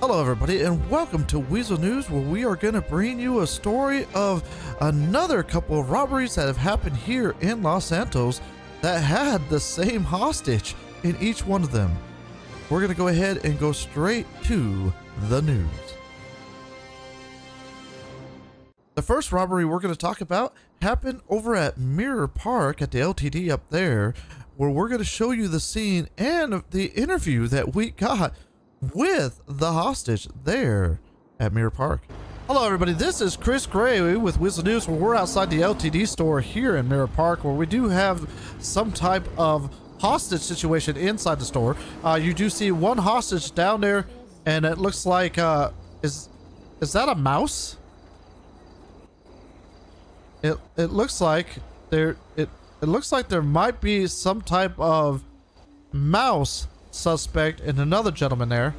Hello everybody and welcome to Weazel News, where we are going to bring you a story of another couple of robberies that have happened here in Los Santos that had the same hostage in each one of them. We're going to go ahead and go straight to the news. The first robbery we're going to talk about happened over at Mirror Park at the LTD up there, where we're going to show you the scene and the interview that we got with the hostage there at Mirror Park. Hello everybody, this is Chris Gray with Weazel News, where we're outside the LTD store here in Mirror Park, where we do have some type of hostage situation inside the store. You do see one hostage down there, and it looks like is that a mouse? It looks like it looks like there might be some type of mouse suspect and another gentleman there.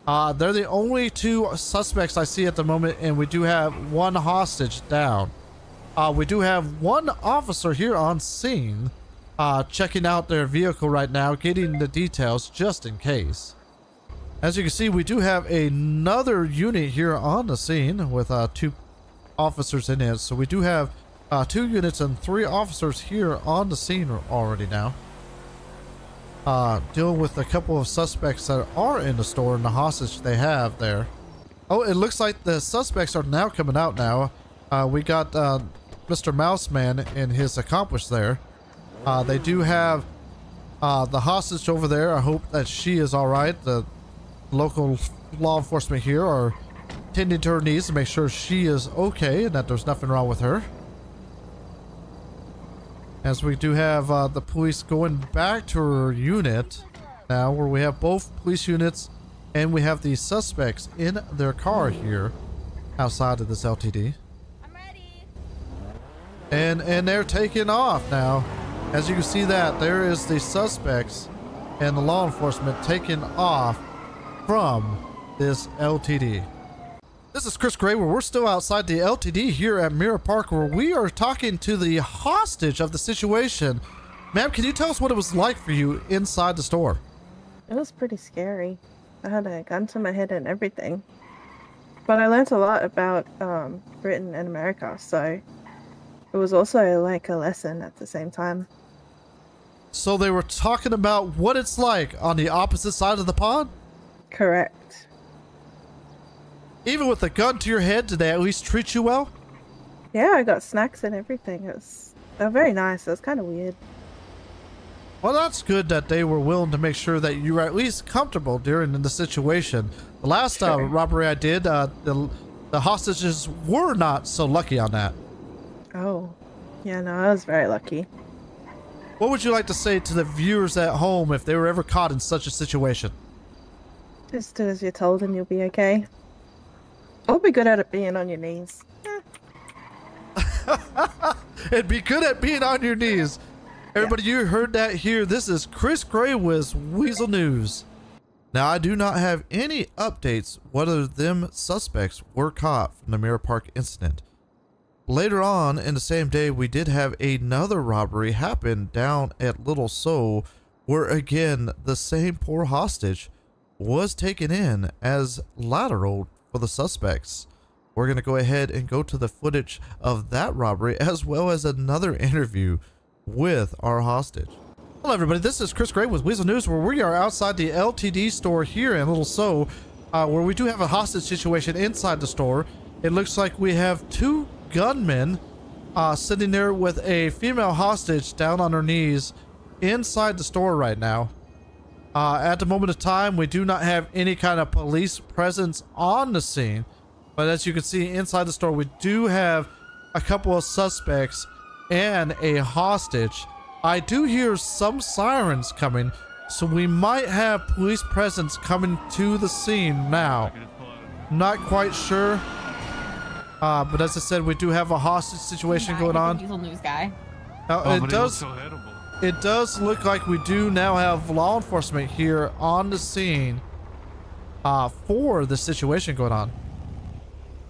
They're the only two suspects I see at the moment, and we do have one hostage down. We do have one officer here on scene checking out their vehicle right now, getting the details just in case. As you can see, we do have another unit here on the scene with two officers in it, so we do have 2 units and 3 officers here on the scene already now. Dealing with a couple of suspects that are in the store and the hostage they have there. Oh, it looks like the suspects are now coming out now. We got Mr. Mouseman and his accomplice there. They do have the hostage over there. I hope that she is alright. The local law enforcement here are tending to her needs to make sure she is okay and that there's nothing wrong with her. As we do have the police going back to her unit now, where we have both police units and we have the suspects in their car here outside of this LTD. I'm ready. And they're taking off now. As you can see, that there is the suspects and the law enforcement taking off from this LTD. This is Chris Gray, where we're still outside the LTD here at Mirror Park, where we are talking to the hostage of the situation. Ma'am, can you tell us what it was like for you inside the store? It was pretty scary. I had a gun to my head and everything. But I learned a lot about Britain and America, so it was also like a lesson at the same time. So they were talking about what it's like on the opposite side of the pond? Correct. Even with a gun to your head, did they at least treat you well? Yeah, I got snacks and everything. They're very nice. It was kind of weird. Well, that's good that they were willing to make sure that you were at least comfortable during the situation. The last robbery I did, the hostages were not so lucky on that. Oh, yeah, no, I was very lucky. What would you like to say to the viewers at home if they were ever caught in such a situation? Just do as you're told and you'll be okay. I'll be good at it being on your knees. And be good at being on your knees. Everybody, you heard that here. This is Chris Gray with Weazel News. Now, I do not have any updates whether them suspects were caught from the Mirror Park incident. Later on in the same day, we did have another robbery happen down at Little Seoul, where again, the same poor hostage was taken in as lateral for the suspects. We're going to go ahead and go to the footage of that robbery, as well as another interview with our hostage. Hello everybody, this is Chris Gray with Weazel News, where we are outside the LTD store here in Little Seoul, where we do have a hostage situation inside the store. It looks like we have 2 gunmen sitting there with a female hostage down on her knees inside the store right now. At the moment of time, we do not have any kind of police presence on the scene, but as you can see inside the store, we do have a couple of suspects and a hostage. I do hear some sirens coming, so we might have police presence coming to the scene now. Not quite sure, but as I said, we do have a hostage situation going on. News guy. Now, it does look like we do now have law enforcement here on the scene for the situation going on.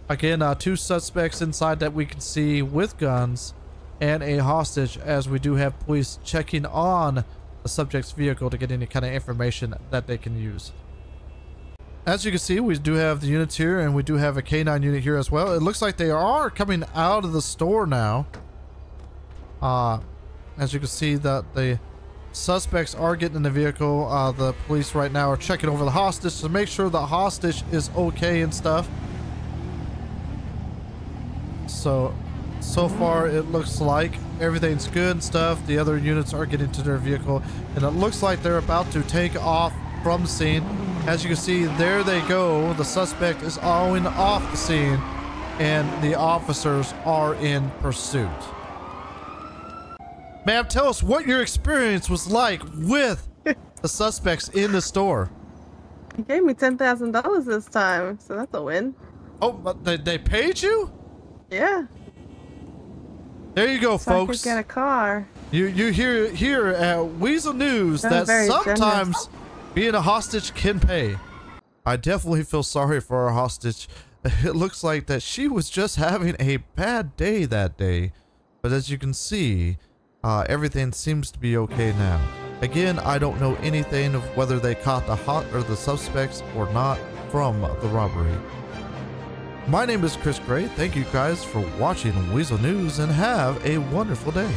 Again, 2 suspects inside that we can see with guns and a hostage, as we do have police checking on the subject's vehicle to get any kind of information that they can use. as you can see, we do have the units here, and we do have a K9 unit here as well. It looks like they are coming out of the store now. As you can see that the suspects are getting in the vehicle. The police right now are checking over the hostage to make sure the hostage is okay and stuff. So far it looks like everything's good and stuff. The other units are getting to their vehicle, and it looks like they're about to take off from the scene. As you can see, there they go. The suspect is going off the scene, and the officers are in pursuit. Ma'am, tell us what your experience was like with the suspects in the store. He gave me $10,000 this time, so that's a win. Oh, but they paid you? Yeah. There you go, so folks. I could get a car. You hear here at Weazel News that sometimes being a hostage can pay. I definitely feel sorry for our hostage. It looks like that she was just having a bad day that day, but as you can see, everything seems to be okay now. Again, I don't know anything of whether they caught the suspects or not from the robbery. My name is Chris Gray. Thank you guys for watching Weazel News, and have a wonderful day.